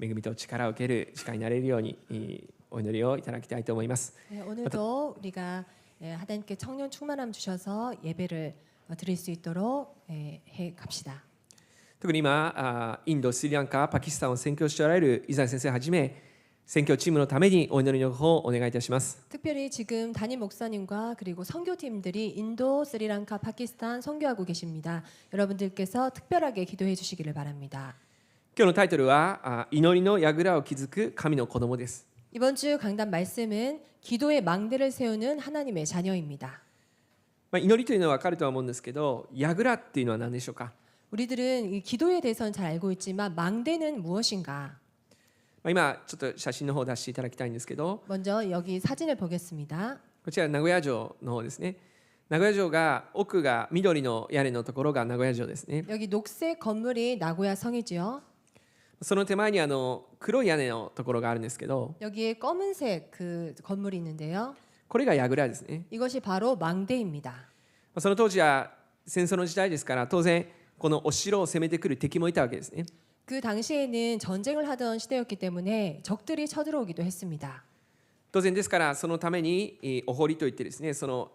恵みと力を受ける時間になれるようにお祈りをいただきたいと思います。 네, 오늘도 우리가 하나님께 청년 충만함 주셔서 예배를 드릴 수 있도록 해 갑시다. 特に今インド、スリランカ、パキスタンを宣教しておられるイザヤ先生はじめ宣教チームのためにお祈りの方をお願いいたします。 특별히 지금 담임 목사님과 그리고 선교팀들이 인도, 스리랑카, 파키스탄 선교하고 계십니다. 여러분들께서 특별하게 기도해 주시기를 바랍니다. 今日のタイトルは祈りの櫓を築く神の子供です。 이번 주 강단 말씀은 기도의 망대를 세우는 하나님의 자녀입니다. 祈りというのは分かるとは思うんですけど、櫓っていうのは何でしょうか。 우리들은 이 기도에 대해서는 잘 알고 있지만 망대는 무엇인가? 今ちょっと写真の方を出していただきたいんですけど、 먼저 여기 사진을 보겠습니다. こちら名古屋城の方ですね。名古屋城が奥が緑の屋根のところが名古屋城ですね。 여기 녹색 건물이 나고야 성이지요. その手前に黒い屋根のところがあるんですけど、 여기에 검은색 그 건물이 있는데요. これが櫓ですね。 이것이 바로 망대입니다. その当時は戦争の時代ですから、当然このお城を攻めてくる敵もいたわけですね。 그 당시에는 전쟁을 하던 시대였기 때문에 적들이 쳐들어오기도 했습니다. 当然ですから、そのためにお堀といってですね、こ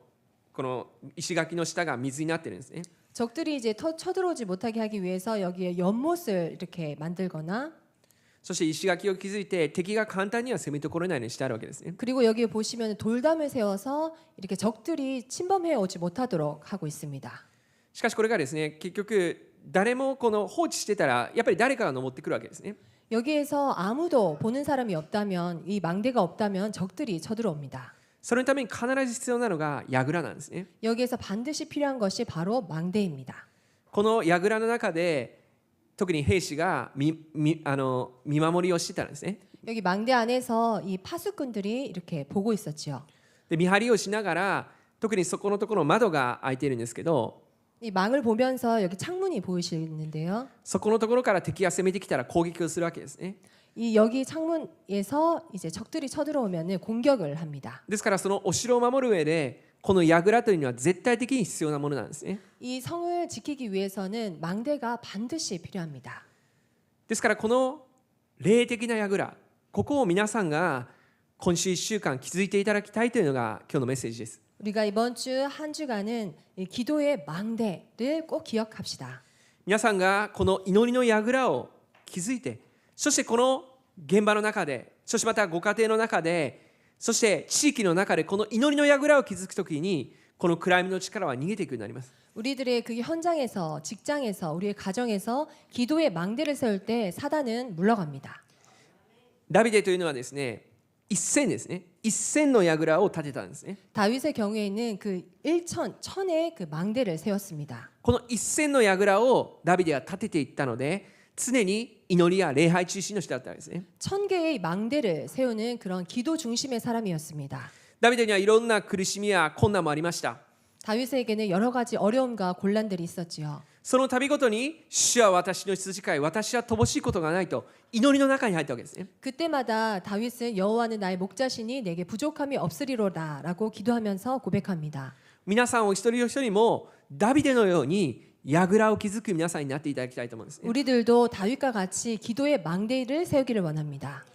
の石垣の下が水になってるんですね。 적들이 이제 쳐들어오지 못하게 하기 위해서 여기에 연못을 이렇게 만들거나 そして石垣を築いて敵が簡単には攻めてこれないようにしてあるわけですね。 그리고 여기에 보시면 돌담을 세워서 이렇게 적들이 침범해 오지 못하도록 하고 있습니다. しかしこれがですね、結局誰もこの放置してたらやっぱり誰かが登ってくるわけですね。 여기에서 아무도 보는 사람이 없다면 이 망대가 없다면 적들이 쳐들어옵니다. そのために必ず必要なのが櫓なんですね。 여기에서 반드시 필요한 것이 바로 망대입니다. この櫓の中で特に兵士が見守りをしてたんですね。 여기 망대 안에서 이 파수꾼들이 이렇게 보고 있었지요. で見張りをしながら、特にそこのところ窓が開いているんですけど、 이 망을 보면서 여기 창문이 보이시는데요. そこのところから敵が攻めてきたら攻撃をするわけですね。 이 여기 창문에서 이제 적들이 쳐들어오면 공격을 합니다. ですからそのお城を守る上でこの櫓というのは絶対的に必要なものなんですね。 이 성을 지키기 위해서는 망대가 반드시 필요합니다. ですからこの霊的な櫓、ここを皆さんが今週1週間築いていただきたいというのが今日のメッセージです。 우리가 이번 주 한 주간은 이 기도의 망대를 꼭 기억합시다. 皆さんがこの祈りの櫓を築いて、そしてこの現場の中で、そしてまたご家庭の中で、そして地域の中でこの祈りの櫓を築くときにこの暗闇の力は逃げていくようになります。 우리들의 그 현장에서, 직장에서, 우리의 가정에서 기도의 망대를 세울 때 사단은 물러갑니다. ダビデというのはですね、一線ですね。一線の櫓を建てたんですね。 다윗의 경우에는 그 천의 그 망대를 세웠습니다. この一線の櫓をダビデは建てていったので、常に祈りや礼拝中心の人だったんですね。 천 개의 망대를 세우는 그런 기도 중심의 사람이었습니다. ダビデにはいろんな苦しみや困難もありました。 다윗에게는 여러 가지 어려움과 곤란들이 있었지요. その度ごとに主は私の羊飼い、私は乏しいことがないと祈りの中に入ったわけですね。 그때마다 다윗은 여호와는 나의 목자시니 내게 부족함이 없으리로다라고 기도하면서 고백합니다. 皆さんお一人お一人もダビデのように櫓を築く皆さんになっていただきたいと思うんですね。 우리들도 다윗과 같이 기도의 망대를 세우기를 원합니다.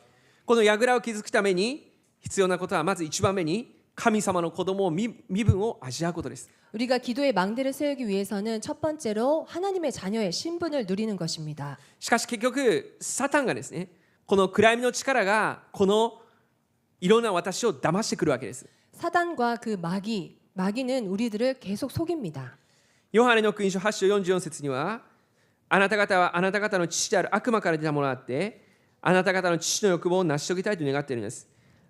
この櫓を築くために必要なことはまず一番目に神様の子供を身分を味わうことです。 우리가 기도의 망대를 세우기 위해서는 첫 번째로 하나님의 자녀의 신분을 누리는 것입니다. しかし結局サタンがですね、この暗闇の力がこのいろんな私を騙してくるわけです。 사단과 그 마귀는 우리들을 계속 속입니다. ヨハネの福音書8章44節には、あなた方はあなた方の父である悪魔から出たものであって、あなた方の父の欲望を成し遂げたいと願っているのです。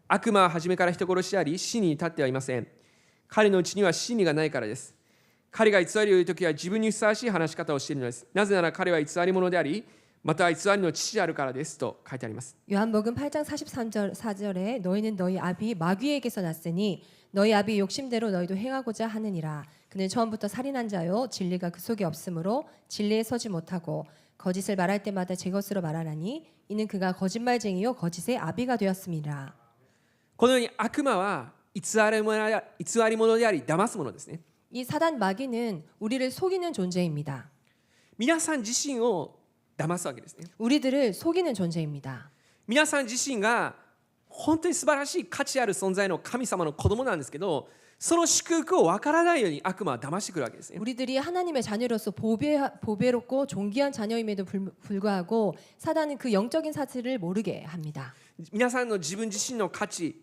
悪魔は初めから人殺しであり、真理に立ってはいません。彼のうちには真理がないからです。彼が偽りを言うときは自分にふさわしい話し方をしているのです。なぜなら彼は偽り者であり、また偽りの父であるからですと書いてあります。 요한복음 8장 43절에 너희는 너희 아비 마귀에게서 났으니 너희 아비 욕심대로 너희도 행하고자 하느니라. 그는 처음부터 살인한 자요 진리가 그 속에 없으므로 진리에 서지 못하고 거짓을 말할 때마다 제 것으로 말하나니 이는 그가 거짓말쟁이요 거짓의 아비가 되었음이라. このように悪魔は偽り者であり騙すものですね。 이 사단 마귀는 우리를 속이는 존재입니다. 皆さん自身を騙すわけですね。 우리들을 속이는 존재입니다. 皆さん自身が本当に素晴らしい価値ある存在の神様の子供なんですけど、その祝福を分からないように悪魔は騙してくるわけですね。 우리들이 하나님의 자녀로서 보배롭고 존귀한 자녀임에도 불구하고 사단은 그 영적인 사실을 모르게 합니다. 皆さんの自分自身の価値、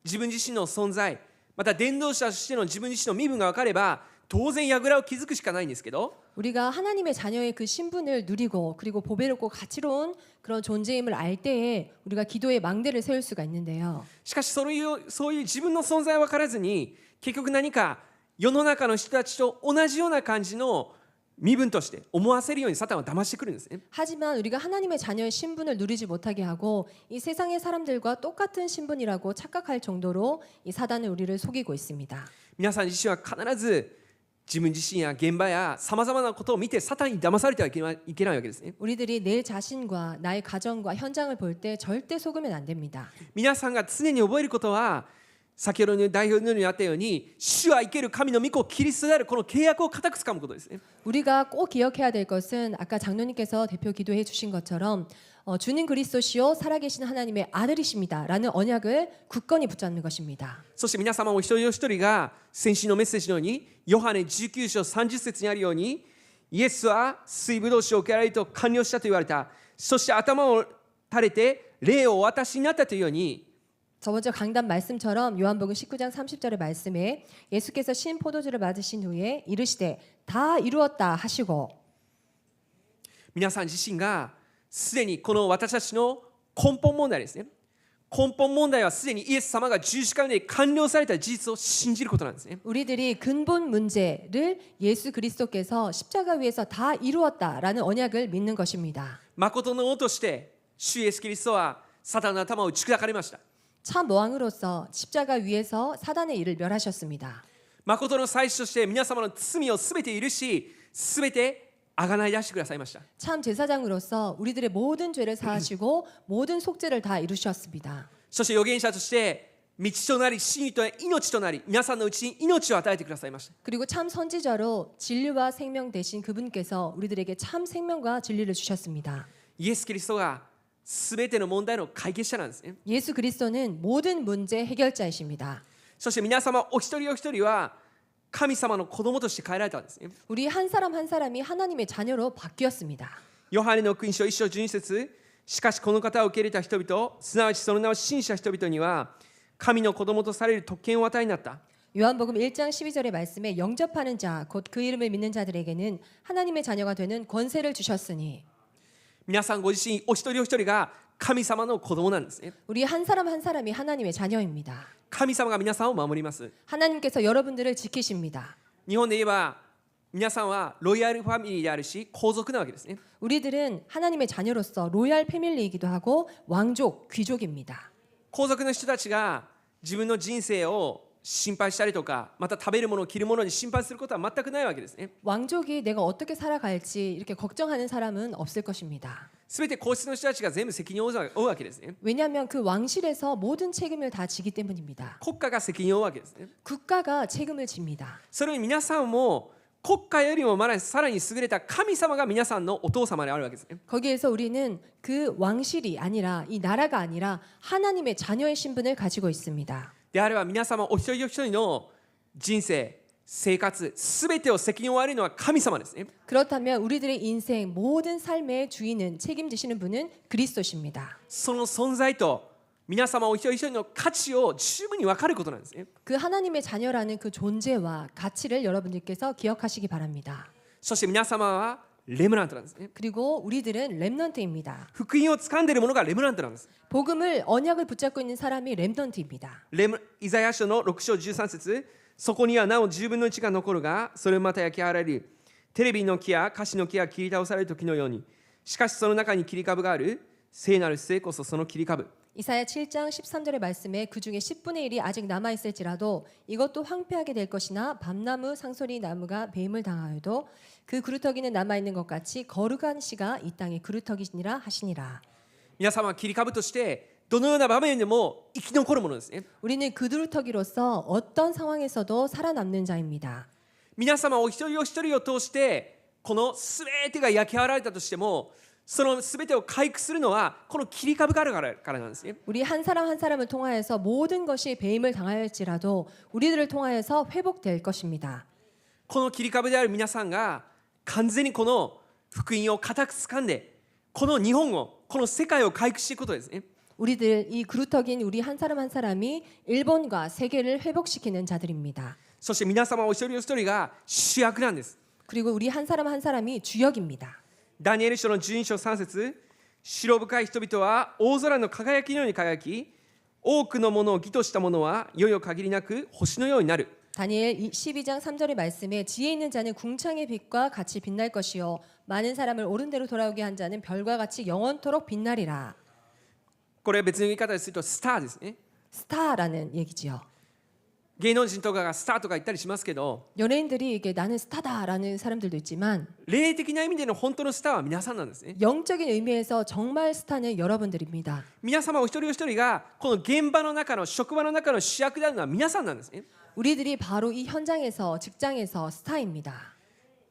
自分自身の存在、また伝道者としての自分自身の身分が分かれば当然櫓を築くしかないんですけど、 우리가 하나님의 자녀의 그 신분을 누리고 그리고 보배롭고 가치로운 그런 존재임을 알 때에 우리가 기도의 망대를 세울 수가 있는데요. しかしそういう自分の存在を分からずに結局何か世の中の人たちと同じような感じの身分として思わせるようにサタンは騙してくるんですね。 하지만 우리가 하나님의 자녀의 신분을 누리지 못하게 하고 이 세상의 사람들과 똑같은 신분이라고 착각할 정도로 이 사단은 우리를 속이고 있습니다. 皆さん自身は必ず自分自身や現場やさまざまなことを見てサタンに騙されてはいけないわけですね。 우리들이 내 자신과 나의 가정과 현장을 볼 때 절대 속으면 안 됩니다. 皆さんが常に覚えることは、先ほどの代表のようにあったように、主は生ける神の御子キリストであるこの契約を固く掴むことですね。 우리가 꼭 기억해야 될 것은 아까 장로님께서 대표 기도해 주신 것처럼 주는 그리스도시요 살아계신 하나님의 아들이십니다라는 언약을 굳건히 붙잡는 것입니다. そして皆様も一人お一人が先週のメッセージのようにヨハネ19章30節にあるように、イエスは水ぶどう酒を受けられると完了したと言われた。そして頭を垂れて霊をお渡しになったというように、 저번주 강단 말씀처럼 요한복음 19장 30절의 말씀에 예수께서 신 포도주를 맞으신 후에 이르시되 다 이루었다 하시고, 皆さん自身がすでにこの私たちの根本問題ですね。根本問題はすでにイエス様が十字架で完了された事実を信じることなんですね。 우리들이 근본 문제를 예수 그리스도께서 십자가 위에서 다 이루었다라는 언약을 믿는 것입니다. 誠の王として主イエスキリストはサタンの頭を打ち砕かれました。 참 왕으로서 십자가 위에서 사단의 일을 멸하셨습니다. 誠の祭司として皆様の罪をすべて許し、すべて贖い出してくださいました。 참 제사장으로서 우리들의 모든 죄를 사하시고 모든 속죄를 다 이루셨습니다. そして預言者として道となり真理と命となり、皆さんのうちに命を与えてくださいました。 그리고 참 선지자로 진리와 생명 되신 그분께서 우리들에게 참 생명과 진리를 주셨습니다. イエスキリストがすべての問題の解決者なんですね。 예수 그리스도는 모든 문제 해결자이십니다. そして皆様お一人お一人は神様の子供として変えられたんですね。 우리 한 사람 한 사람이 하나님의 자녀로 바뀌었습니다. ヨハネの福音書1章12節、しかしこの方を受け入れた人々、すなわちその名を信じた人々には神の子供とされる特権を与えになった。 요한복음 1장 12절의 말씀에 영접하는 자, 곧 그 이름을 믿는 자들에게는 하나님의 자녀가 되는 권세를 주셨으니, 皆さんご自身お一人お一人が神様の子供なんですね。 우리 한 사람 한 사람이 하나님의 자녀입니다. 神様が皆さんを守ります。 하나님께서 여러분들을 지키십니다. 日本で言えば皆さんはロイヤルファミリーであるし皇族なわけですね。 우리들은 하나님의 자녀로서 로얄 패밀리이기도 하고 왕족, 귀족입니다. 皇族の人たちが自分の人生を心配したりとか、また食べるものを着るものに心配することは全くないわけですね。 왕족이 내가 어떻게 살아갈지 이렇게 걱정하는 사람은 없을 것입니다. すべて皇室の人たちが全部責任を負うわけですね。 왜냐하면 그 왕실에서 모든 책임을 다 지기 때문입니다. 国家が責任を負うわけですね。 국가가 책임을 집니다. それに皆さんも国家よりもさらに優れた神様が皆さんのお父様であるわけですね。 거기에서 우리는 그 왕실이 아니라 이 나라가 아니라 하나님의 자녀의 신분을 가지고 있습니다. であれば皆様お一人お一人の人生、生活、すべてを責任を負われるのは神様ですね。 그렇다면 우리들의 인생 모든 삶의 주인은 책임지시는 분은 그리스도십니다. その存在と皆様お一人お一人の価値を十分に分かることなんですね。 그 하나님의 자녀라는 그 존재와 가치를 여러분들께서 기억하시기 바랍니다. そして皆様はレムナントなんですね。 그리고 우리들은 렘넌트입니다. 福音を掴んでいるものがレムナントなんです。 복음을 언약을 붙잡고 있는 사람이 렘넌트입니다. イザヤ書の6章13節、そこにはなお10分の1が残るが、それまた焼き払われる。テレビの木や樫の木が切り倒される時のように。しかしその中に切り株がある。聖なる生こそその切り株。 이사야 7장 13절의 말씀에 그 중에 10분의 1이 아직 남아 있을지라도 이것도 황폐하게 될 것이나 밤나무 상소리 나무가 배임을 당하여도 그 그루터기는 남아 있는 것 같이 거룩한 씨가 이 땅의 그루터기니라 하시니라. 皆様は切り株としてどのような場面でも生き残るものですね。 우리는 그루터기로서 어떤 상황에서도 살아남는 자입니다. 皆様お一人お一人を通してこのすべてが焼き払われたとしても、その全てを回復するのはこの切り株があるからなんですね。 우리 한 사람 한 사람을 통하여서 모든 것이 배임을 당할지라도 우리들을 통하여서 회복될 것입니다. この切り株である皆さんが完全にこの福音を固く掴んで、この日本を、この世界を回復していくことですね。 우리들 이 그루터기인 우리 한 사람 한 사람이 일본과 세계를 회복시키는 자들입니다. そして皆様お一人お一人が主役なんです。 그리고 우리 한 사람 한 사람이 주역입니다. ダニエル書の12章3節、白深い人々は大空の輝きのように輝き、多くのものを義としたものはよよ限りなく星のようになる。 다니엘 12장 3절의 말씀에 지혜 있는 자는 궁창의 빛과 같이 빛날 것이요 많은 사람을 옳은 대로 돌아오게 한 자는 별과 같이 영원토록 빛나리라. これは別の言い方でするとスターですね。 스타라는 얘기지요. 芸能人とかがスターとか言ったりしますけど、 연예인들이 이게 나는 스타다라는 사람들도 있지만 霊的な意味での本当のスターは皆さんなんですね。 영적인 의미에서 정말 스타는 여러분들입니다. 皆様お一人お一人がこの現場の中の職場の中の主役であるのは皆さんなんですね。 우리들이 바로 이 현장에서 직장에서 스타입니다.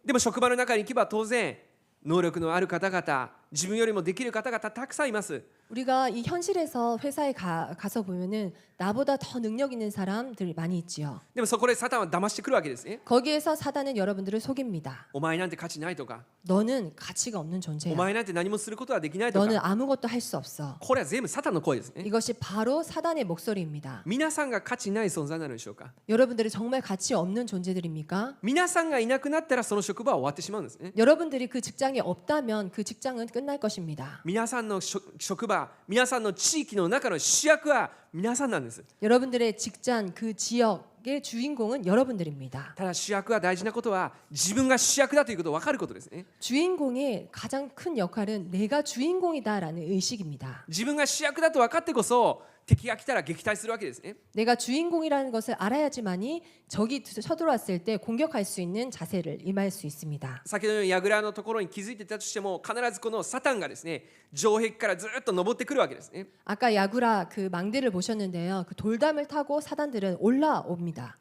でも職場の中に行けば当然能力のある方々、自分よりもできる方々たくさんいます。 우리가 이 현실에서 회사에 가서 보면은 나보다 더 능력 있는 사람들이 많이 있지요. でもそこでサタンは騙してくるわけですね。 거기에서 사단은 여러분들을 속입니다. お前なんて価値ないとか、 너는 가치가 없는 お 존재야. 前なんて何もすることはできないと 너는 か、 아무것도 할 수 없어. これは全部サタンの声ですね。 이것이 바로 사단의 목소리입니다. 皆さんが価値ない存在なのでしょうか。 여러분들이 정말 가치 없는 존재들입니까? 皆さんがいなくなったらその職場は終わってしまうんですね。 여러분들이 그 직장에 없다면 그 직장은 끝날 것입니다. 皆さんの職場、皆さんの地域の中の主役は皆さんなんです。 여러분들의 직장 그 지역의 주인공은 여러분들입니다. ただ主役は大事なことは自分が主役だということを分かることですね。 주인공의 가장 큰 역할은 내가 주인공이다라는 의식입니다. 自分が主役だと分かってこそ敵が来たら撃退するわけですね。 내가 주인공이라는 것을 알아야지만이 적이 쳐들어왔을 때 공격할 수 있는 자세를 임할 수 있습니다. 先ほどの櫓のところに気づいていたとしても必ずこのサタンがですね、城壁からずっと登ってくるわけですね。 아까 야구라 그 망대를 보셨는데요. 그 돌담을 타고 사단들은 올라옵니다.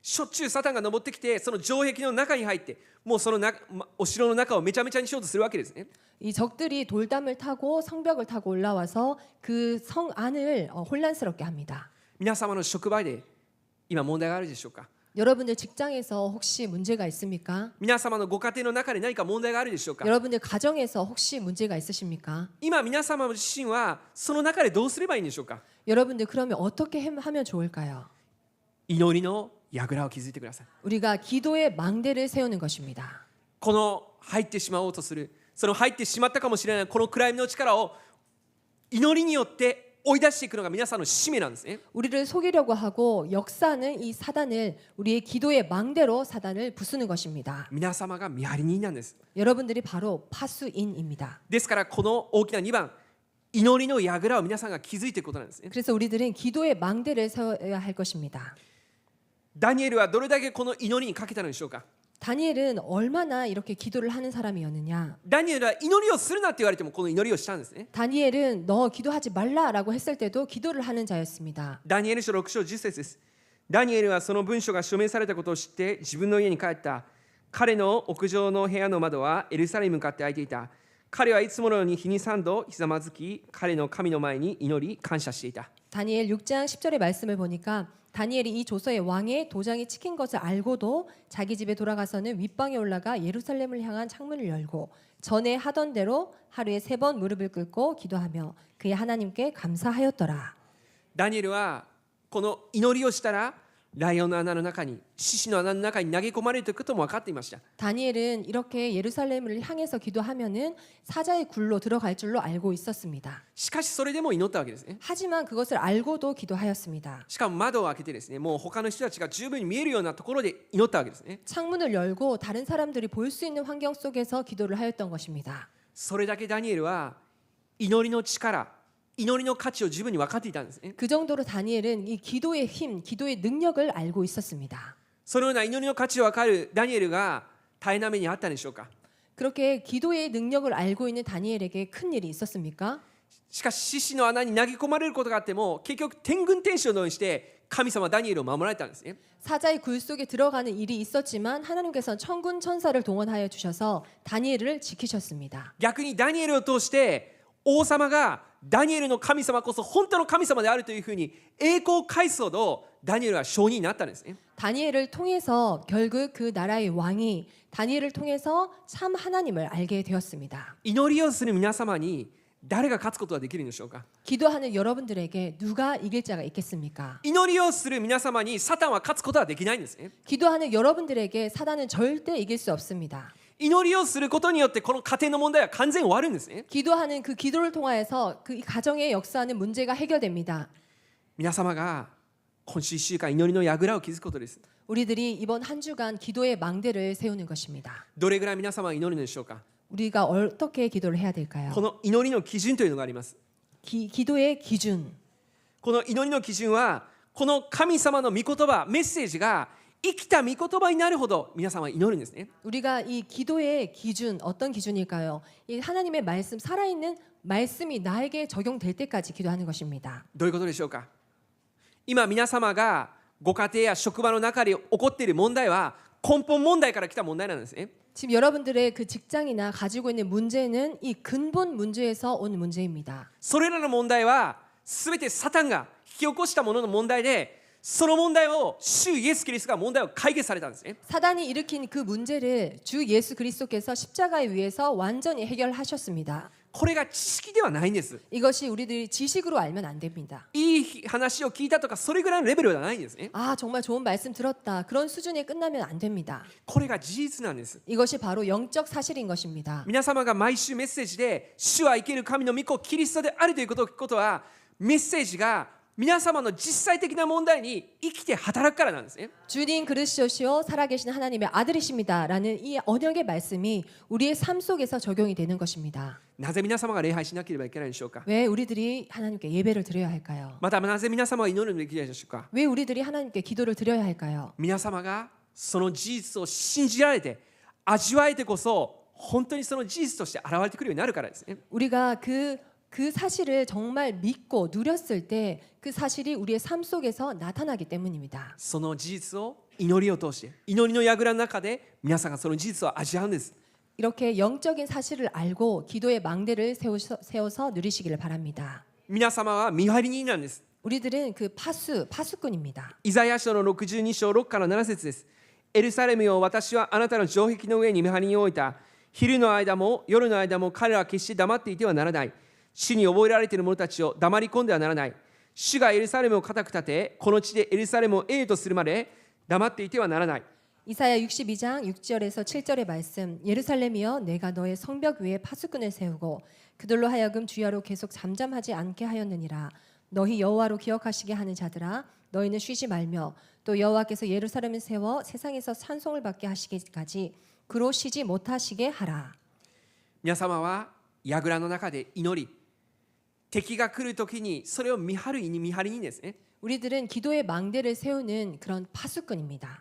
しょっちゅうサタンが登ってきてその城壁の中に入ってもうそのお城の中をめちゃめちゃにしようとするわけですね。 이 적들이 돌담을 타고 성벽을 타고 올라와서 그 성 안을 혼란스럽게 합니다. 皆様の職場で今問題があるでしょうか。 여러분들 직장에서 혹시 문제가 있습니까? 皆様のご家庭の中で何か問題があるでしょうか。 여러분들 가정에서 혹시 문제가 있으십니까? 今皆様自身はその中でどうすればいいんでしょうか。 여러분들 그러면 어떻게 하면 좋을까요? 祈りの櫓を築いてください。 우리가 기도의 망대를 세우는 것입니다. この入ってしまおうとする、その入ってしまったかもしれないこの暗闇の力を祈りによって追い出していくのが皆さんの使命なんですね。 우리를 속이려고 하고 역사는 이 사단을 우리의 기도의 망대로 사단을 부수는 것입니다. 皆様が見張り人なんです。 여러분들이 바로 파수인입니다. ですからこの大きな2番、祈りの櫓を皆さんが築いていくことなんですね。 그래서 우리들은 기도의 망대를 세워야 할 것입니다. ダニエルはどれだけこの祈りにかけたのでしょうか。 다니엘은 얼마나 이렇게 기도를 하는 사람이었느냐? ダニエルは祈りをするなって言われてもこの祈りをしたんですね。 다니엘은 너 기도하지 말라라고 했을 때도 기도를 하는 자였습니다. ダニエル書6章10節です。ダニエルはその文書が署名されたことを知って自分の家に帰った。彼の屋上の部屋の窓はエルサレムに向かって開いていた。彼はいつものように日に3度ひざまずき、彼の神の前に祈り感謝していた。 다니엘 6장 10절의 말씀을 보니까 다니엘이 이 조서에 왕의 도장이 찍힌 것을 알고도 자기 집에 돌아가서는 윗방에 올라가 예루살렘을 향한 창문을 열고 전에 하던 대로 하루에 3번 무릎을 꿇고 기도하며 그의 하나님께 감사하였더라. ダニエルはこの祈りをしたらライオンの穴の中に、獅子の穴の中に投げ込まれるということも分かっていました。 다니엘은 이렇게 예루살렘을 향해서 기도하면은 사자의 굴로 들어갈 줄로 알고 있었습니다. しかしそれでも祈ったわけですね。 하지만 그것을 알고도 기도하였습니다. しかも窓を開けてですね、もう他の人たちが十分に見えるようなところで祈ったわけですね。 창문을 열고 다른 사람들이 볼 수 있는 환경 속에서 기도를 하였던 것입니다. それだけダニエルは祈りの力、祈りの価値を十分に分かっていたんですね。 그 정도로 다니엘은 이 기도의 힘, 기도의 능력을 알고 있었습니다. そのような祈りの価値を分かるダニエルが大変な目にあったんでしょうか。 그렇게 기도의 능력을 알고 있는 다니엘에게 큰 일이 있었습니까? しかし獅子の穴に投げ込まれることがあっても結局天軍天使のようにして神様ダニエルを守られたんですね。 사자의 굴 속에 들어가는 일이 있었지만 하나님께서는 천군 천사를 동원하여 주셔서 다니엘을 지키셨습니다. 逆にダニエルを通して王様がダニエルの神様こそ本当の神様であるというふうに栄光を返すほどダニエルは証人になったんですね。 다니엘을 통해서 결국 그 나라의 왕이 다니엘을 통해서 참 하나님을 알게 되었습니다. 祈りをする皆様に誰が勝つことができるんでしょうか。 기도하는 여러분들에게 누가 이길 자가 있겠습니까? 祈りをする皆様にサタンは勝つことはできないんですね。 기도하는 여러분들에게 사단은 절대 이길 수 없습니다. 祈りをすることによってこの家庭の問題は完全に終わるんですね。 기도하는 그 기도를 통하여서 그 가정에 역사하는 문제가 해결됩니다. 皆様が今週1週間祈りの櫓を築くことです。 우리들이 이번 한 주간 기도의 망대를 세우는 것입니다. どれぐらい皆様は祈るのでしょうか。 우리가 어떻게 기도를 해야 될까요? この祈りの基準というのがあります。 기도의 기준. この祈りの基準はこの神様の御言葉メッセージが生きた御言葉になるほど皆様は祈るんですね。 우리가 이 기도의 기준 어떤 기준일까요? 이 하나님의 말씀 살아있는 말씀이 나에게 적용될 때까지 기도하는 것입니다. どういうことでしょうか。今皆様がご家庭や職場の中で起こっている問題は根本問題から来た問題なんですね。 지금 여러분들의 그 직장이나 가지고 있는 문제는 이 근본 문제에서 온 문제입니다. それらの問題は全てサタンが引き起こしたものの問題で、その問題を主イエス・キリストが問題を解決されたんですね。 사단이 일으킨 그 문제를 주 예수 그리스도께서 십자가에 의해서 완전히 해결하셨습니다. これが知識ではないんです。 이것이 우리들이 지식으로 알면 안 됩니다. いい話を聞いたとかそれぐらいのレベルではないんですね。 아, 정말 좋은 말씀 들었다. 그런 수준에 끝나면 안 됩니다. これが事実なんです。 이것이 바로 영적 사실인 것입니다. 皆様が毎週メッセージで主は生ける神の御子キリストであるということはメッセージが皆様の実際的な問題に生きて働くからなんですね。 주님 그리스도시요 살아계신 하나님의 아들이십니다라는 이 언약의 말씀이 우리의 삶 속에서 적용이 되는 것입니다. なぜ皆様が礼拝しなければいけないでしょうか。 왜 우리들이 하나님께 예배를 드려야 할까요? またなぜ皆様は祈るべきでしょうか。 왜 우리들이 하나님께 기도를 드려야 할까요? 皆様がその事実を信じられて味わえてこそ本当にその事実として現れてくるようになるからですね。 우리가 그 사실을 정말 믿고 누렸을 때 그 사실이 우리의 삶 속에서 나타나기 때문입니다. その事実を祈りを通して祈りの櫓の中で皆さんがその事実を味わうんです。 이렇게 영적인 사실을 알고 기도의 망대를 세워서 누리시기를 바랍니다. 皆様は見張り人なんです。 우리들은 그 파수꾼입니다. イザヤ書の62章6から7節です。エルサレムよ、私はあなたの城壁の上に見張りに置いた。昼の間も夜の間も彼らは決して黙っていてはならない。主に覚えられている者たちを黙り込んではならない。主がエルサレムを固く立て、この地でエルサレムを栄誉とするまで黙っていてはならない。 이사야 62장 6절에서 7절의 말씀. 예루살렘이여 내가 너의 성벽 위에 파수꾼을 세우고 그들로 하여금 주야로 계속 잠잠하지 않게 하였느니라. 너희 여호와로 기억하시게 하는 자들아 너희는 쉬지 말며 또 여호와께서 예루살렘을 세워 세상에서 찬송을 받게 하시기까지 그로 쉬지 못하시게 하라. 皆様は櫓の中で祈り、敵が来るときにそれを見張りにですね。 우리들은 기도의 망대를 세우는 그런 파수꾼입니다.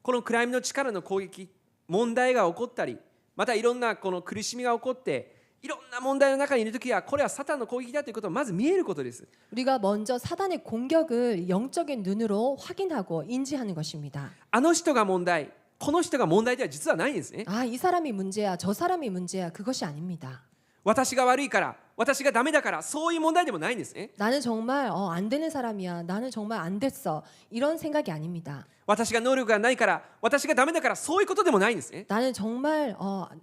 この暗闇の力の攻撃、問題が起こったり、またいろんなこの苦しみが起こって、いろんな問題の中にいるときはこれはサタンの攻撃だということをまず見えることです。 우리가 먼저 사단의 공격을 영적인 눈으로 확인하고 인지하는 것입니다. あの人が問題、この人が問題では実はないんですね。 아, 이 사람이 문제야, 저 사람이 문제야. 그것이 아닙니다. 私が悪いから、私がダメだから、そういう問題でもないんですね。 나는 정말 안 되는 사람이야. 나는 정말 안 됐어. 이런 생각이 아닙니다. 私が能力がないから、私がダメだから、そういうことでもないんですね。 나는 정말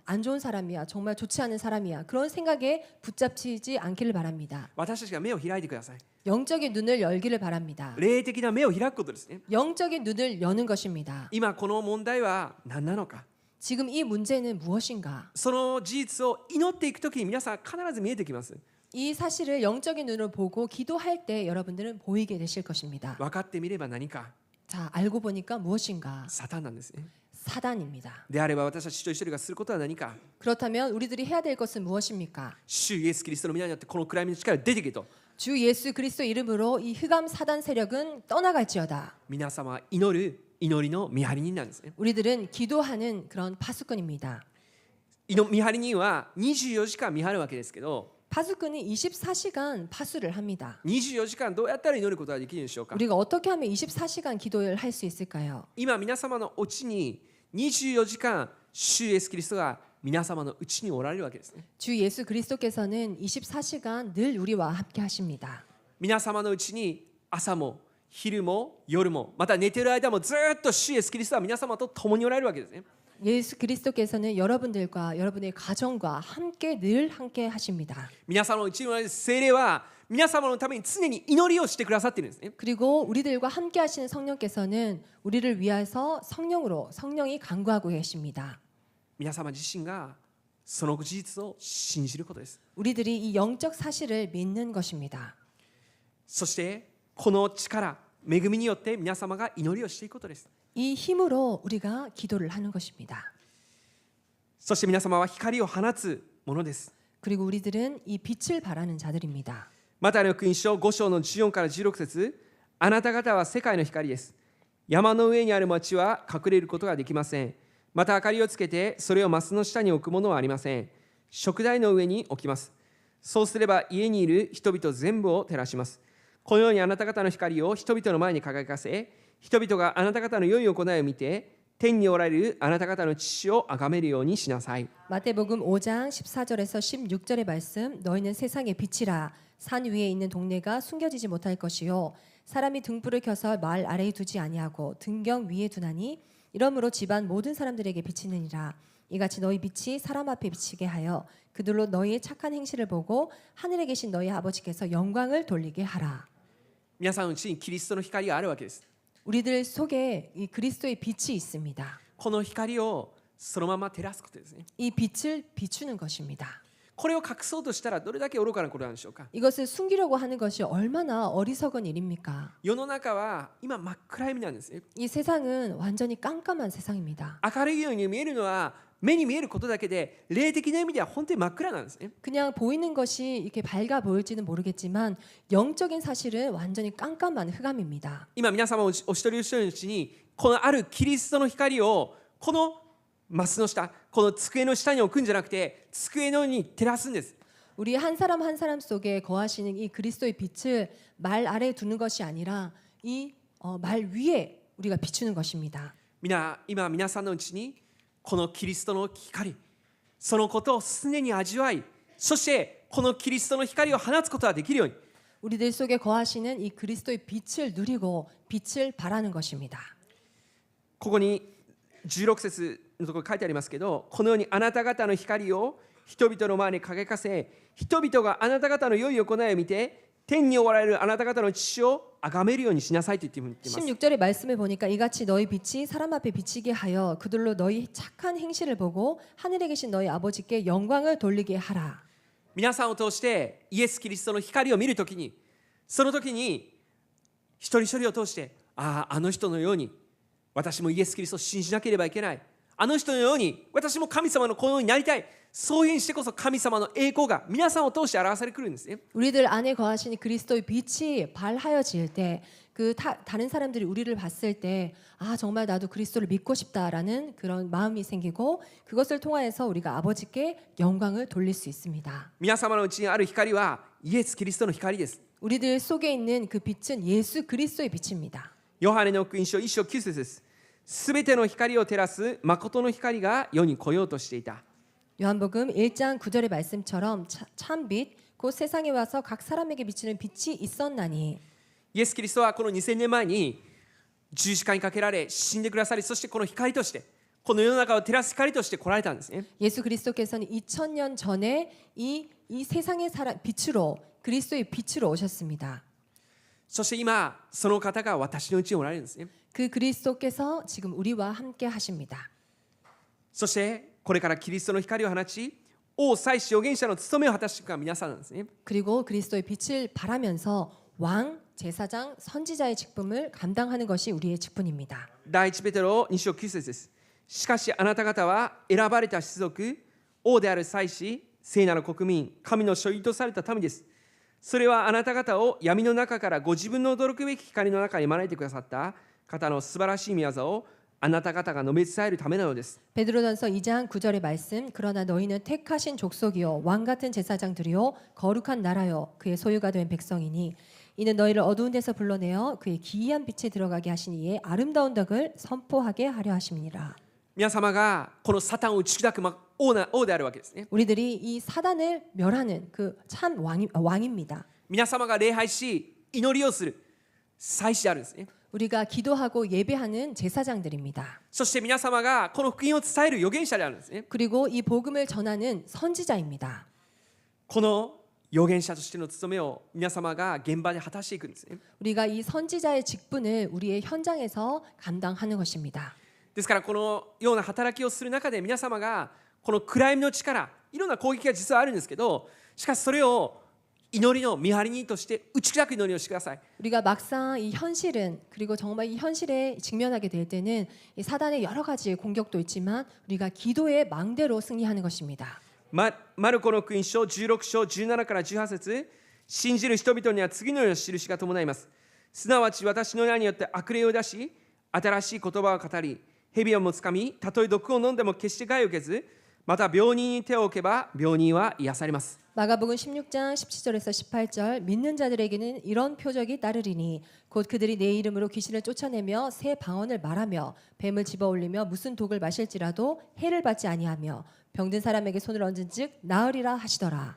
안 좋은 사람이야. 정말 좋지 않은 사람이야. 그런 생각에 붙잡히지 않기를 바랍니다. 私たちが目を開いてください。 영적인 눈을 열기를 바랍니다. 霊的な目を開くことですね。 영적인 눈을 여는 것입니다. 今この問題は何なのか。 지금 이 문제는 무엇인가? その事実を祈っていくときに皆さん必ず見えてきます。 이 사실을 영적인 눈으로 보고 기도할 때 여러분들은 보이게 되실 것입니다. 分かってみれば何か 자, 알고 보니까 무엇인가? サタンなんですね。 사단입니다. であれば私たち一人一人がすることは何か。 그렇다면 우리들이 해야 될 것은 무엇입니까? 主イエスキリストの皆によってこの暗闇の力が出てけと。 주 예수 그리스도 이름으로 이 흑암 사단 세력은 떠나갈지어다. 皆様は祈る祈りの見張り人なんですね。 우리들은 기도하는 그런 파수꾼입니다. 見張り人は24時間見張るわけですけど、 파수꾼은 24시간 파수를 합니다. 24時間どうやったら祈ることができるでしょうか。 우리가 어떻게 하면 24시간 기도를 할 수 있을까요? 今皆様のうちに24時間主イエスキリストが皆様のうちにおられるわけですね。 주 예수 그리스도께서는 24시간 늘 우리와 함께 하십니다. 皆様のうちに朝も昼も夜もまた寝てる間もずっと主イエスキリストは皆様と共におられるわけですね。 예수 그리스도께서는 여러분들과 여러분의 가정과 함께 늘 함께 하십니다. 皆様のうちにおられる聖霊は皆様のために常に祈りをしてくださっているんですね。 그리고 우리들과 함께 하시는 성령께서는 우리를 위해서 성령이 간구하고 계십니다. 皆様自身がその事実を信じることです。 우리들이 이 영적 사실을 믿는 것입니다. そしてこの力、恵みによって皆様が祈りをしていくことです。 이 힘으로 우리가 기도를 하는 것입니다. そして皆様は光を放つものです。 그리고 우리들은 이 빛을 발하는 자들입니다. マタイの福音書5章の14から16節、あなた方は世界の光です。山の上にある町は隠れることができません。また明かりをつけてそれをマスの下に置くものはありません。食台の上に置きます。そうすれば家にいる人々全部を照らします。このようにあなた方の光を人々の前に輝かせ、人々があなた方の良い行いを見て天におられるあなた方の父を崇めるようにしなさい。 마태복음 5장 14절에서 16절의 말씀 너희는 세상의 빛이라 산 위에 있는 동네가 숨겨지지 못할 것이요 사람이 등불을 켜서 마을 아래에 두지 아니하고 등경 위에 두나니 이러므로 집안 모든 사람들에게 비치느니라. 이같이 너희 빛이 사람 앞에 비치게 하여 그들로 너희의 착한 행실을 보고 하늘에 계신 너희 아버지께서 영광을 돌리게 하라. 皆さんのうちにキリストの光があるわけです。 우리들 속에 이 그리스도의 빛이 있습니다. この光をそのまま照らすことですね。 이 빛을 비추는 것입니다. これを隠そうとしたらどれだけ愚かなことなんでしょうか。 이것을 숨기려고 하는 것이 얼마나 어리석은 일입니까? 世の中は今真っ暗闇なんですね。 이 세상은 완전히 깜깜한 세상입니다. 明るいように見えるのは目に見えることだけで霊的な意味では本当に真っ暗なんですね。 그냥 보이는 것이 이렇게 밝아 보일지는 모르겠지만 영적인 사실은 완전히 깜깜한 흑암입니다. 今皆様お一人お一人のうちにこのあるキリストの光をこのマスの下、この机の下に置くんじゃなくて机の上に照らすんです。 우리 한 사람 한 사람 속에 거하시는 이 그리스도의 빛을 말 아래에 두는 것이 아니라 이 말 위에 우리가 비추는 것입니다. 今皆さんのうちにこのキリストの光、そのことを常に味わい、そしてこのキリストの光を放つことができるように、 우리들 속에 거하시는 이 그리스도의 빛을 누리고 빛을 발하는 것입니다. ここに16節のところに書いてありますけど、このようにあなた方の光を人々の前に輝かせ、人々があなた方の良い行いを見て天におられるあなた方の父を崇めるようにしなさいと言っています。 16절의 말씀을 보니까 이같이 너희 빛이 사람 앞에 비치게 하여 그들로 너희 착한 행실을 보고 하늘에 계신 너희 아버지께 영광을 돌리게 하라. 皆さんを通してイエス・キリストの光を見るときに、その時に一人一人を通して、あの人のように私もイエス・キリストを信じなければいけない、あの人のように私も神様の子のようになりたい、そういうふうにしてこそ神様の栄光が皆さんを通して表されてくるんですね。 우리들 안에 거하시는 그리스도의 빛이 발하여질 때 그 다른 사람들이 우리를 봤을 때 아 정말 나도 그리스도를 믿고 싶다라는 그런 마음이 생기고 그것을 통하여서 우리가 아버지께 영광을 돌릴 수 있습니다. 皆様のうちにある光はイエス・キリストの光です。 우리들 속에 있는 그 빛은 예수 그리스도의 빛입니다. ヨハネの福音書1章9節です。すべての光を照らす誠の光が世に来ようとしていた。 요한복음 1장 9절의 말씀처럼 참빛 곧 세상에 와서 각 사람에게 비치는 빛이 있었나니 イエス・キリストはこの2000年前に十字架にかけられ死んでくださり、そしてこの光としてこの世の中を照らす光として来られたんですね。 예수 그리스도께서는 2000년 전에 이 세상의 빛으로 그리스도의 빛으로 오셨습니다. そして今その方が私のうちにおられるんですね。 그 그리스도께서 지금 우리와 함께 하십니다. そしてこれからキリストの光を放ち、王祭司預言者の務めを果たしていくのが皆さんなんですね。 그리고 그리스도의 빛을 발하면서 왕, 제사장, 선지자의 직분을 감당하는 것이 우리의 직분입니다. 第一ペテロ2章9節です。しかしあなた方は選ばれた種族、王である祭司、聖なる国民、神の所有とされた民です。それはあなた方を闇の中からご自分の驚くべき光の中に招いてくださった方の素晴らしい御業をあなた方が述べ伝えるためなのです。 베드로전서 2장 9절의 말씀. 그러나 너희는 택하신 족속이요 왕 같은 제사장들이요 거룩한 나라요 그의 소유가 된 백성이니 이는 너희를 어두운 데서 불러내어 그의 기이한 빛에 들어가게 하신 이의 아름다운 덕을 선포하게 하려 하심이니라. 皆様がこのサタンを打ち砕く王であるわけですね。 우리들이 이 사단을 멸하는 그 참 왕입니다. 皆様が礼拝し祈りをする祭司であるんですね。 우리가 기도하고 예배하는 제사장들입니다. そして皆様がこの福音を伝える預言者であるんですね。 그리고 이 복음을 전하는 선지자입니다. この預言者としての務めを皆様が現場で果たしていくんですね。 우리가 이 선지자의 직분을 우리의 현장에서 감당하는 것입니다. ですからこのような働きをする中で皆様がこの暗闇の力、いろんな攻撃が実はあるんですけど、しかしそれを祈りの見張り人として打ち砕く祈りをしてください。 우리가 막상 이 현실은 그리고 정말 이 현실에 직면하게 될 때는 이 사단의 여러 가지 공격도 있지만 우리가 기도의 망대로 승리하는 것입니다. マルコの福音書16章17から18節、信じる人々には次のような印が伴います。すなわち私の名によって悪霊を出し、新しい言葉を語り、蛇をもつかみ、たとえ毒を飲んでも決して害を受けず、また病人に手を置けば病人は癒されます。 마가복음 16장 17절에서 18절 믿는 자들에게는 이런 표적이 따르리니 곧 그들이 내 이름으로 귀신을 쫓아내며 새 방언을 말하며 뱀을 집어올리며 무슨 독을 마실지라도 해를 받지 아니하며 병든 사람에게 손을 얹은즉 나으리라 하시더라.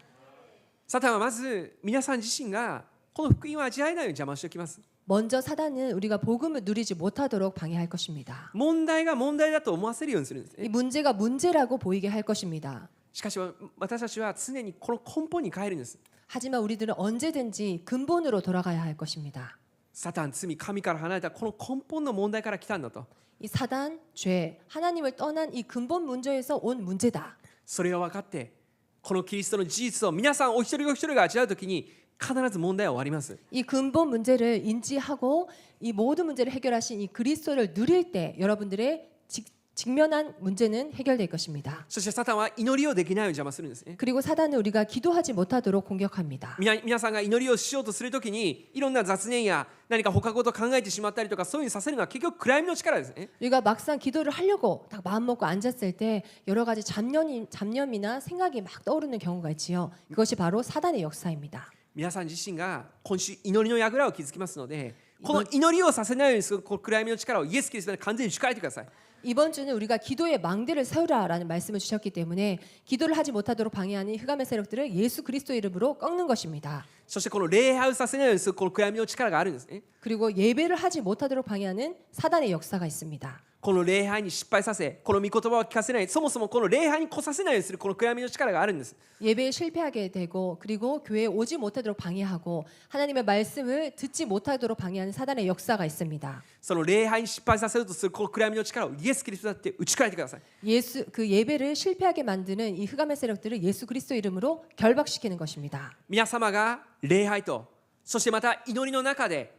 サタンはまず皆さん自身がこの福音を味わえないように邪魔しておきます。 먼저 사단은 우리가 복음을 누리지 못하도록 방해할 것입니다. 問題が問題だと思わせるようにするんです 이 ね。 문제가 문제라고 보이게 할 것입니다. しかし私たちは常にこの根本に帰るんです。 하지만 우리들은 언제든지 근본으로 돌아가야 할 것입니다. サタン、罪、神から離れたこの根本の問題から来たんだと。 이 사단, 죄, 하나님을 떠난 이 근본 문제에서 온 문제다. それを分かってこのキリストの事実を皆さんお一人お一人が味わうときに必ず問題は終わります。 이 근본 문제를 인지하고 이 모든 문제를 해결하신 이 그리스도를 누릴 때 여러분들의 직면한 문제는 해결될 것입니다. そしてサタンは祈りをできないように邪魔するんですね。 그리고 사단은 우리가 기도하지 못하도록 공격합니다. 皆さんが祈りをしようとするときにいろんな雑念や何か他事を考えてしまったりとかそういうふうにさせるのは結局暗闇の力ですね。 우리가 막상 기도를 하려고 딱 마음 먹고 앉았을 때 여러 가지 잡념이나 생각이 막 떠오르는 경우가 있지요. 그것이 바로 사단의 역사입니다. 皆さん自身が今週祈りの櫓を築きますので、この祈りをさせないようにするこの暗闇の力をイエス・キリストに完全に打ち替えてください。 이번 주는 우리가 기도의 망대를 세우라라는 말씀을 주셨기 때문에 기도를 하지 못하도록 방해하는 흑암의 세력들을 예수 그리스도 이름으로 꺾는 것입니다. そしてこの礼拝をさせないようにするこの暗闇の力があるんですね。 그리고 예배를 하지 못하도록 방해하는 사단의 역사가 있습니다. この礼拝に失敗させ、この御言葉を聞かせない、そもそもこの礼拝に来させないようにするこの暗闇の力があるんです。 예배에 실패하게 되고 그리고 교회에 오지 못하도록 방해하고 하나님의 말씀을 듣지 못하도록 방해하는 사단의 역사가 있습니다. その礼拝に失敗させようとするこの暗闇の力をイエス・キリストだって打ち替えてください。 그 예배를 실패하게 만드는 이 흑암의 세력들을 예수 그리스도 이름으로 결박시키는 것입니다. 皆様が礼拝とそしてまた祈りの中で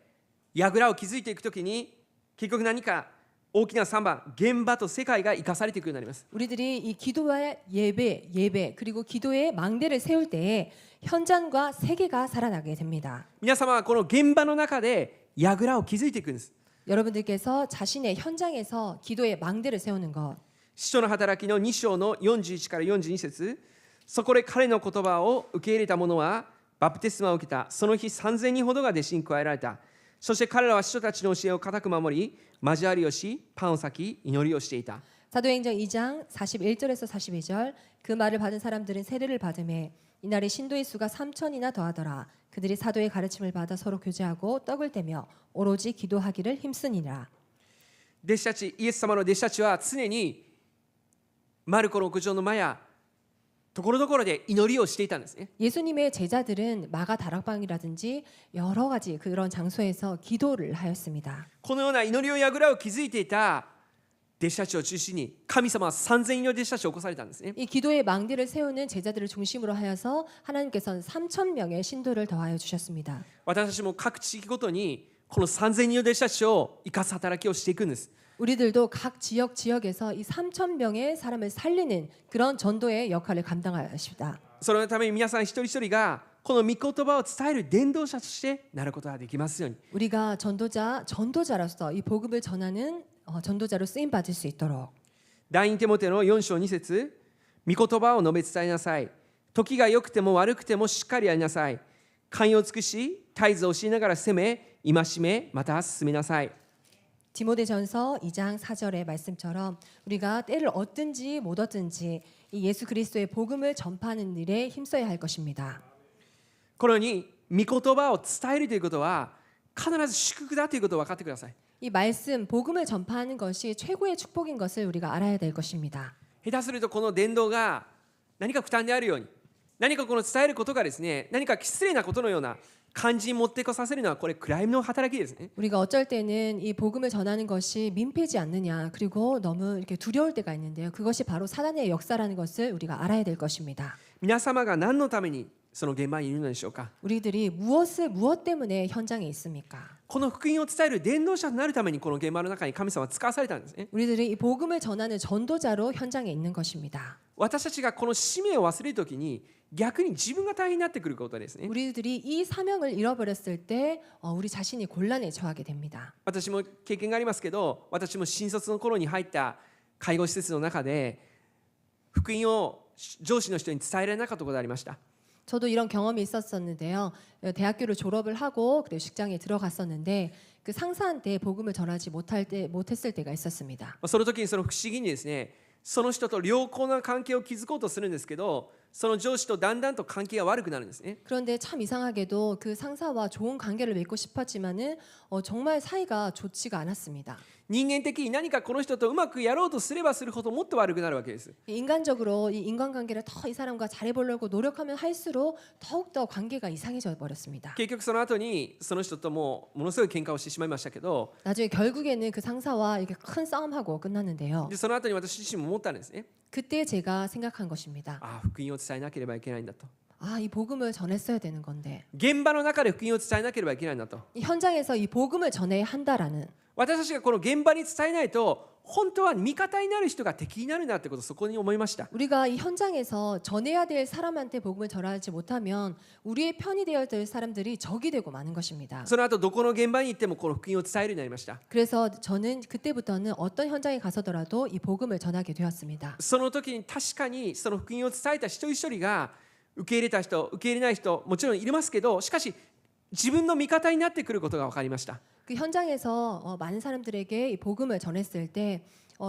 櫓を築いていくときに結局何か大きな3番現場と世界が生かされていくようになります。 우리들이 이 기도와 예배 그리고 기도의 망대를 세울 때에 현장과 세계가 살아나게 됩니다. 皆様はこの現場の中で櫓を築いていくんです。 여러분들께서 자신의 현장에서 기도의 망대를 세우는 것. 使徒の働きの2章の41から42節、そこで彼の言葉を受け入れた者はバプテスマを受けた。その日3000人ほどが弟子に加えられた。そして彼らは使徒たちの教えを固く守り、交わりをし、パンを裂き、祈りをしていた。 사도행전 2장 41절에서 42절 그 말을 받은 사람들은 세례를 받음에 이날에 신도의 수가 3천이나 더하더라. 그들이 사도의 가르침을 받아 서로 교제하고 떡을 떼며 오로지 기도하기를 힘쓰니라. 弟子たち、イエス様の弟子たちは常にマルコの屋上の間やところどころで祈りをしていたんですね。 예수님의 제자들은 마가 다락방이라든지 여러 가지 그런 장소에서 기도를 하였습니다. このような祈りを櫓を築いていた弟子たちを中心に神様は3000人の弟子たちを起こされたんですね。 이 기도의 망대를 세우는 제자들을 중심으로 하여서 하나님께서는 3천 명의 신도를 더하여 주셨습니다. 私たちも各地域ごとにこの3000人の弟子たちを生かす働きをしていくんです。 우리들도 각 지역에서 이 3천 명의 사람을 살리는 그런 전도의 역할을 감당하십니다. そのために皆さん一人一人がこの御言葉を伝える伝道者としてなることができますように。 우리가 전도자로서 이 복음을 전하는 전도자로 쓰임 받을 수 있도록. 第2テモテの4章2節、御言葉を述べ伝えなさい。時が良くても悪くてもしっかりやりなさい。寛容を尽くし、絶えず教えながら責め、戒め、また進めなさい。 디모데전서 2장 4절의 말씀처럼 우리가 때를 얻든지 못 얻든지 이 예수 그리스도의 복음을 전파하는 일에 힘써야 할 것입니다. このように御言葉を伝えるということは必ず祝福だということを分かってください。 이 말씀, 복음을 전파하는 것이 최고의 축복인 것을 우리가 알아야 될 것입니다. 下手するとこの伝道が何か負担であるように、何かこの伝えることがですね、何か失礼なことのような感じに持ってこさせるのはこれクライムの働きですね。 우리가 어쩔 때는 이 복음을 전하는 것이 민폐지 않느냐, 그리고 너무 이렇게 두려울 때가 있는데요. 그것이 바로 사단의 역사라는 것을 우리가 알아야 될 것입니다. 皆様が何のためにその現場にいるのでしょうか。 우리들이 무엇 때문에 현장에 있습니까? この福音を伝える伝道者となるためにこの現場の中に神様は使わされたんですね。 우리들이 이 복음을 전하는 전도자로 현장에 있는 것입니다. 私たちがこの使命を忘れるときに逆に自分が大変になってくることですね。 우리들이 이 사명을 잃어버렸을 때 우리 자신이 곤란에 처하게 됩니다. 私も経験がありますけど、私も新卒の頃に入った介護施設の中で福音を上司の人に伝えられなかったことがありました。 저도 이런 경험이 있었었는데요. 대학교를 졸업을 하고 그리고 직장에 들어갔었는데 그 상사한테 복음을 전하지 못했을 때가 있었습니다. その時にその不思議にですね、その人と良好な関係を築こうとするんですけど、その上司とだんだんと関係が悪くなるんですね。 그런데 참 이상하게도 그 상사와 좋은 관계를 맺고 싶었지만은 정말 사이가 좋지가 않았습니다. 人間的に何かこの人とうまくやろうとすればするほどもっと悪くなるわけです。 인간적으로 이 인간관계를 더 이 사람과 잘해보려고 노력하면 할수록 더욱더 관계가 이상해져 버렸습니다. 結局その後にその人とものすごい喧嘩をしてしまいましたけど、 나중에 결국에는 그 상사와 이렇게 큰 싸움하고 끝났는데요. でその後に私自身も思ったんですね。 그때 제가 생각한 것입니다. ああ、福音を伝えなければいけないんだと。 이 복음을 전했어야 되는 건데 現場の中で福音を伝えなければいけないんだと。 이 현장에서 이 복음을 전해야 한다라는 私たちがこの現場に伝えないと本当は味方になる人が敵になるなってことをそこに思いました。 우리가 이 현장에서 전해야 될 사람한테 복음을 전하지 못하면 우리의 편이 되어야 될 사람들이 적이 되고 마는 것입니다. その後どこの現場に行ってもこの福音を伝えるようになりました。 그래서 저는 그때부터는 어떤 현장에 가서더라도 이 복음을 전하게 되었습니다. その時に確かにその福音を伝えた一人一人が受け入れた人、受け入れない人もちろんいますけど、しかし自分の味方になってくることが分かりました。 그 현장에서 많은 사람들에게 이 복음을 전했을 때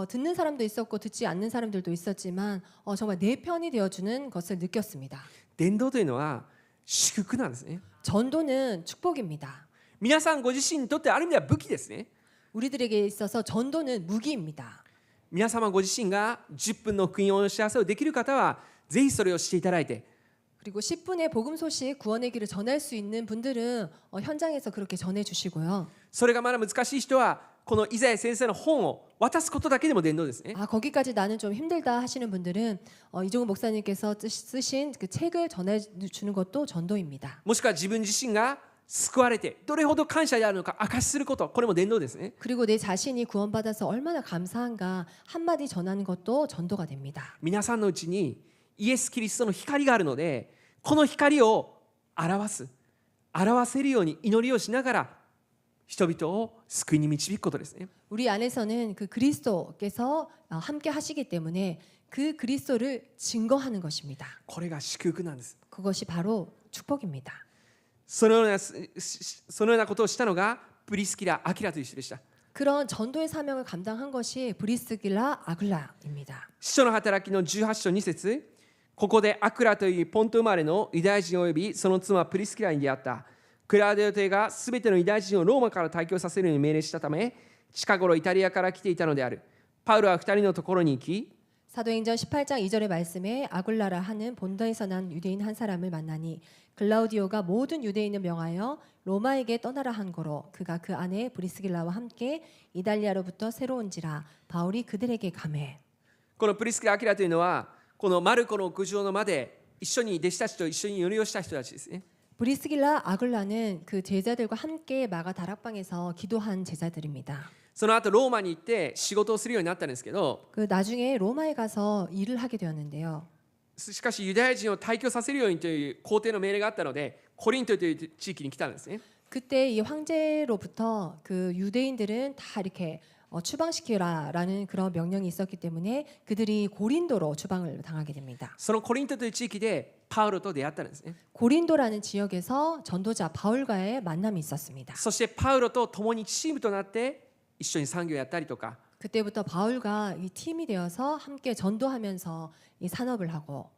듣는 사람도 있었고 듣지 않는 사람들도 있었지만 정말 내 편이 되어주는 것을 느꼈습니다. 伝道というのは祝福なんですね。 전도는 축복입니다. 皆さんご自身にとってある意味では武器ですね。 우리들에게 있어서 전도는 무기입니다. 皆様ご自身が10分の福音を知らせをできる方はぜひそれをしていただいて、 그리고 10분의 복음 소식 구원의 길을 전할 수 있는 분들은 현장에서 그렇게 전해 주시고요. それがまだ難しい人はこのイザヤ先生の本を渡すことだけでも伝道ですね。 거기까지 나는 좀 힘들다 하시는 분들은 이종훈 목사님께서 쓰신 그 책을 전해 주는 것도 전도입니다. もしくは自分自身が救われてどれほど感謝であるのか証しすること、これも伝道ですね。 그리고 내 자신이 구원받아서 얼마나 감사한가 한마디 전하는 것도 전도가 됩니다. 皆さんのうちにイエス・キリストの光があるので、この光を表せるように祈りをしながら人々を救いに導くことですね。 우리 안에서는 그 그리스도께서 함께 하시기 때문에 그 그리스도를 증거하는 것입니다. これが祝福なんです。 그것이 바로 축복입니다. そのようなことをしたのがプリスキラ・アキラという人でした。 그런 전도의 사명을 감당한 것이 브리스길라 아글라입니다. 使徒の働きの18章2節、ここでアクラというポント生まれのユダヤ人およびその妻プリスキラに出会った。クラウデオ帝がすべてのユダヤ人をローマから退去させるように命令したため、近頃イタリアから来ていたのである。パウロは2人のところに行き、 사도행전 18장 2절의 말씀에 아굴라라 하는 본토에서 난 유대인 한 사람을 만나니 글라우디오가 모든 유대인을 명하여 로마에게 떠나라 한 거로 그가 그 아내 브리스길라와 함께 이달리아로부터 새로운지라 바울이 그들에게 가매. このプリスキラ・アキラというのはこのマルコの屋上の間で一緒に弟子たちと一緒に祈りをした人たちですね。 브리스길라 아글라는 그 제자들과 함께 마가 다락방에서 기도한 제자들입니다. その後ローマに行って仕事をするようになったんですけど、 그 나중에 로마에 가서 일을 하게 되었는데요. しかしユダヤ人を退去させるようにという皇帝の命令があったのでコリントという地域に来たんですね。 그때 이 황제로부터 그 유대인들은 다 이렇게 추방시키라라는 그런 명령이 있었기 때문에 그들이 고린도로 추방을 당하게 됩니다. そのコリントという地域でパウロと出会ったんですね。 고린도라는 지역에서 전도자 바울과의 만남이 있었습니다. そしてパウロと共にチームとなって一緒に産業をやったりとか 그때부터 바울과 이 팀이 되어서 함께 전도하면서 이 산업을 하고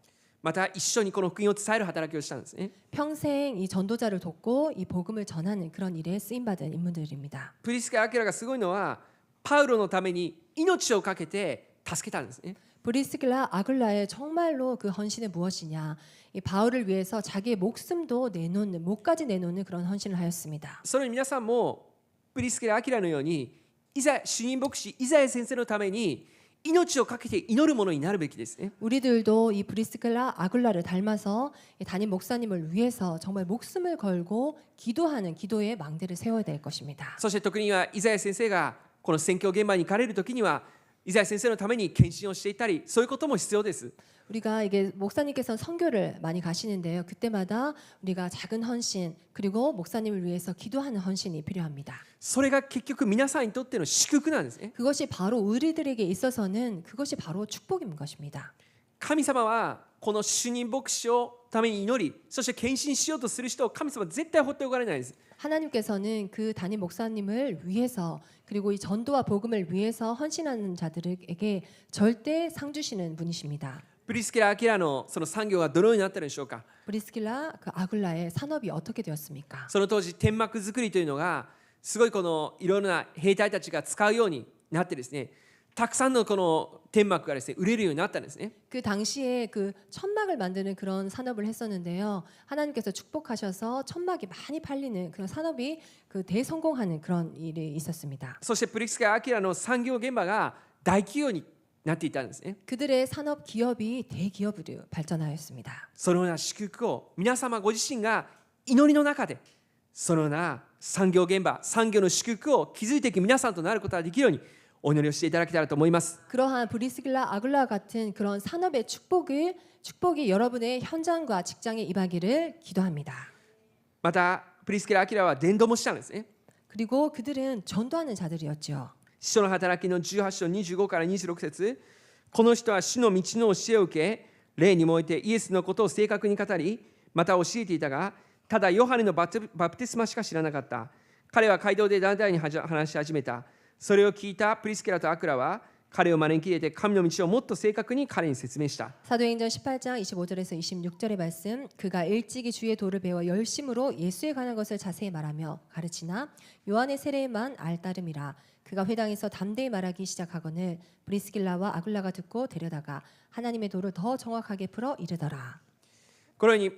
また一緒にこの福音を伝える働きをしたんですね。 평생 이 전도자를 돕고 이 복음을 전하는 그런 일에 쓰임 받은 인물들입니다. プリスケラ・アキラがすごいのはパウロのために命を懸けて助けたんですね。 브리스길라 아글라의 정말로 그 헌신은 무엇이냐? 이 바울을 위해서 자기의 목숨도 내놓는 목까지 내놓는 그런 헌신을 하였습니다. それに皆さんもプリスケラ・アキラのように主任牧師イザヤ先生のために命を懸けて祈るものになるべきですね。 우리들도 이 브리스길라 아글라를 닮아서 이 담임 목사님을 위해서 정말 목숨을 걸고 기도하는 기도의 망대를 세워야 될 것입니다. そして特にはイザヤ先生がこの宣教現場に行かれる時にはイザヤ先生のために献身をしていたりそういうことも必要です。 우리가 이게 목사님께서 선교를 많이 가시는데요. 그때마다 우리가 작은 헌신 그리고 목사님을 위해서 기도하는 헌신이 필요합니다. それが結局皆さんにとっての祝福なんですね。 그것이 바로 우리들에게 있어서는 그것이 바로 축복인 것입니다. 神様はこの主任牧師をために祈りそして献身しようとする人を神様は絶対放っておかれないです。 하나님께서는 그 담임 목사님을 위해서 그리고 이 전도와 복음을 위해서 헌신하는 자들에게 절대 상 주시는 분이십니다. プリスケラ・アキラのその産業はどのようになったのでしょうか。 브리스길라 그 아글라의 산업이 어떻게 되었습니까? その当時天幕作りというのがすごいこのいろんな兵隊たちが使うようになってですねたくさんのこの天幕がですね売れるようになったんですね。 그 당시에 그 천막을 만드는 그런 산업을 했었는데요. 하나님께서 축복하셔서 천막이 많이 팔리는 그런 산업이 그 대성공하는 그런 일이 있었습니다. そしてプリスケラ・アキラの産業現場が大企業になっていたんですね。 그들의 산업 기업이 대기업으로 발전하였습니다. そのような祝福を皆様ご自身が祈りの中でそのような産業現場産業の祝福を築いていく皆さんとなることができるようにお祈りをしていただけたらと思います。 그러한 브리스길라 아글라 같은 그런 산업의 축복이 여러분의 현장과 직장에 임하기를 기도합니다. またプリスケラ・アキラは伝道もしたんですね。 그리고 그들은 전도하는 자들이었죠. 使徒の働きの18章25から26節この人は主の道の教えを受け霊に燃えてイエスのことを正確に語りまた教えていたがただヨハネのバプテスマしか知らなかった。彼は街道で団体に話し始めた。それを聞いたプリスケラとアクラは彼を招き入れて神の道をもっと正確に彼に説明した。 사도행전 18장 25절에서 26절의 말씀 그가 일찍이 주의 도를 배워 열심으로 예수에 관한 것을 자세히 말하며 가르치나 요한의 세례만 알따름이라 그가 회당에서 담대히 말하기 시작하거늘 브리스길라와 아글라가 듣고 데려다가 하나님의 도를 더 정확하게 풀어 이르더라. このように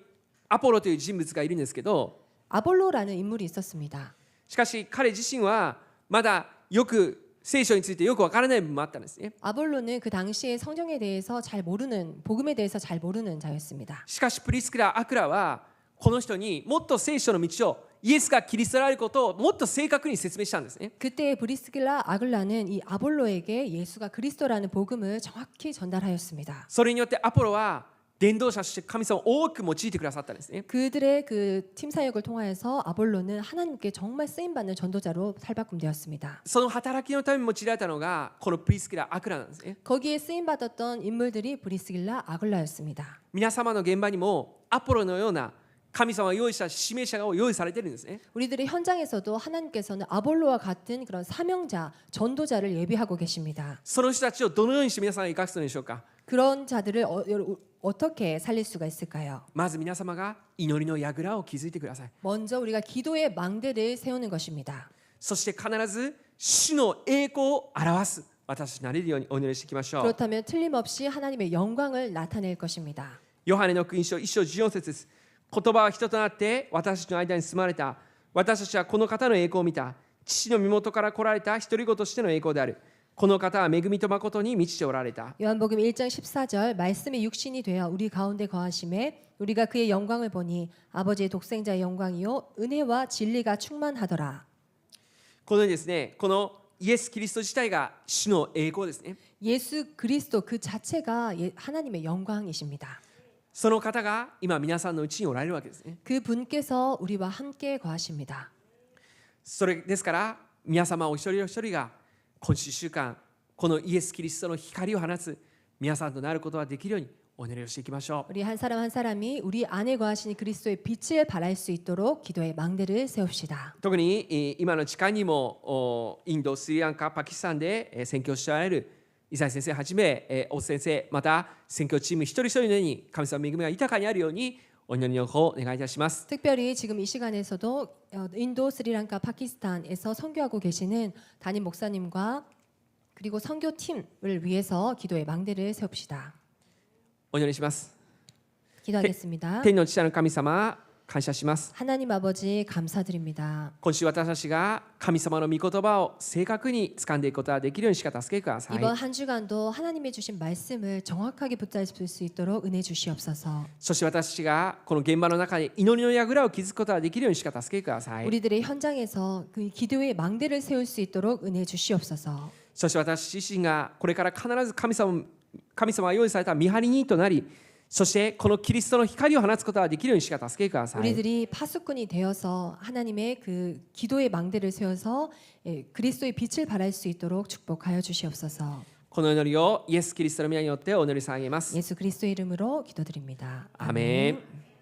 アポロという人物がいるんですけど 아볼로라는 인물이 있었습니다. しかし彼自身はまだよく聖書についてよくわからない部分もあったんですね。 아볼로는 그 당시에 성경에 대해서 잘 모르는 복음에 대해서 잘 모르는 자였습니다. しかしプリスキラ・アクラはこの人にもっと聖書の道をイエスがキリストであることをもっと正確に説明したんですね。 그때 브리스길라 아글라는 이 아볼로에게 예수가 그리스도라는 복음을 정확히 전달하였습니다. それによってアポロは伝道者として神様を多く用いてくださったんですね。 그들의 그 팀 사역을 통하여서 아볼로는 하나님께 정말 쓰임 받는 전도자로 탈바꿈되었습니다. その働きのために用いられたのがこのプリスキラ・アクラなんですね。 거기에 쓰임 받았던 인물들이 브리스길라 아글라였습니다. 皆様の現場にもアポロのような神様が用意した指名者が用意されているんですね。 우리들의 현장에서도 하나님께서는 아볼로와 같은 그런 사명자, 전도자를 예비하고 계십니다. その人たちをどのようにして皆さんが生かすのでしょうか。 그런 자들을 어떻게 살릴 수가 있을까요? まず皆様が祈りの櫓を築いてください。 먼저 우리가 기도의 망대를 세우는 것입니다. そして必ず主の栄光を表す私たちになれるようにお祈りしていきましょう。 그렇다면 틀림없이 하나님의 영광을 나타낼 것입니다. ヨハネの福音書1章14節です。言葉は人となって私たちの間に住まれた。私たちはこの方の栄光を見た。父の身元から来られた独り子としての栄光である。この方は恵みと誠に満ちておられた。 요한복음 1장 14절 말씀이 육신이 되어 우리 가운데 거하심에 우리가 그의 영광을 보니 아버지의 독생자의 영광이요 은혜와 진리가 충만하더라. このようにですね、このイエス・キリスト自体が主の栄光ですね。 예수 그리스도 그 자체가 하나님의 영광이십니다. その方が今皆さんのうちにおられるわけですね。 그 분께서 우리와 함께 거하십니다. それですから皆様お一人お一人が今週1週間このイエス・キリストの光を放つ皆さんとなることができるようにお祈りをしていきましょう。 우리 한 사람 한 사람이 우리 안에 거하시는 그리스도의 빛을 발할 수 있도록 기도의 망대를 세웁시다. 特に今の時間にもインド、スリランカ、パキスタンで宣教しておられるイサイ先生はじめ大津先生また宣教チーム一人一人のように神様の恵みが豊かにあるようにお祈りの方をお願いいたします。 특별히 지금 이 시간에서도 인도, 스리랑카, 파키스탄에서 선교하고 계시는 담임 목사님과 그리고 선교팀을 위해서 기도의 망대를 세웁시다. お祈りします。 기도하겠습니다. 天の父なる神様感謝します。 하나님 아버지 감사드립니다. 今週私たちが神様の御言葉を正確に掴んでいくことができるようにしか助けてください。 이번 한 주간도 하나님의 주신 말씀을 정확하게 붙잡을 수 있도록 은혜 주시옵소서. そして私たちがこの現場の中に祈りの櫓を築くことができるようにしか助けてください。 우리들의 현장에서 그 기도의 망대를 세울 수 있도록 은혜 주시옵소서. そして私自身がこれから必ず神様が用意された見張り人となり、そしてこのキリストの光を放つことができるようにしか助けてください。 우리들이 파수꾼이 되어서 하나님의 그 기도의 망대를 세워서 그리스도의 빛을 발할 수 있도록 축복하여 주시옵소서. この祈りをイエス・キリストの皆によってお祈り下げます。 예수 그리스도 이름으로 기도드립니다. 아멘.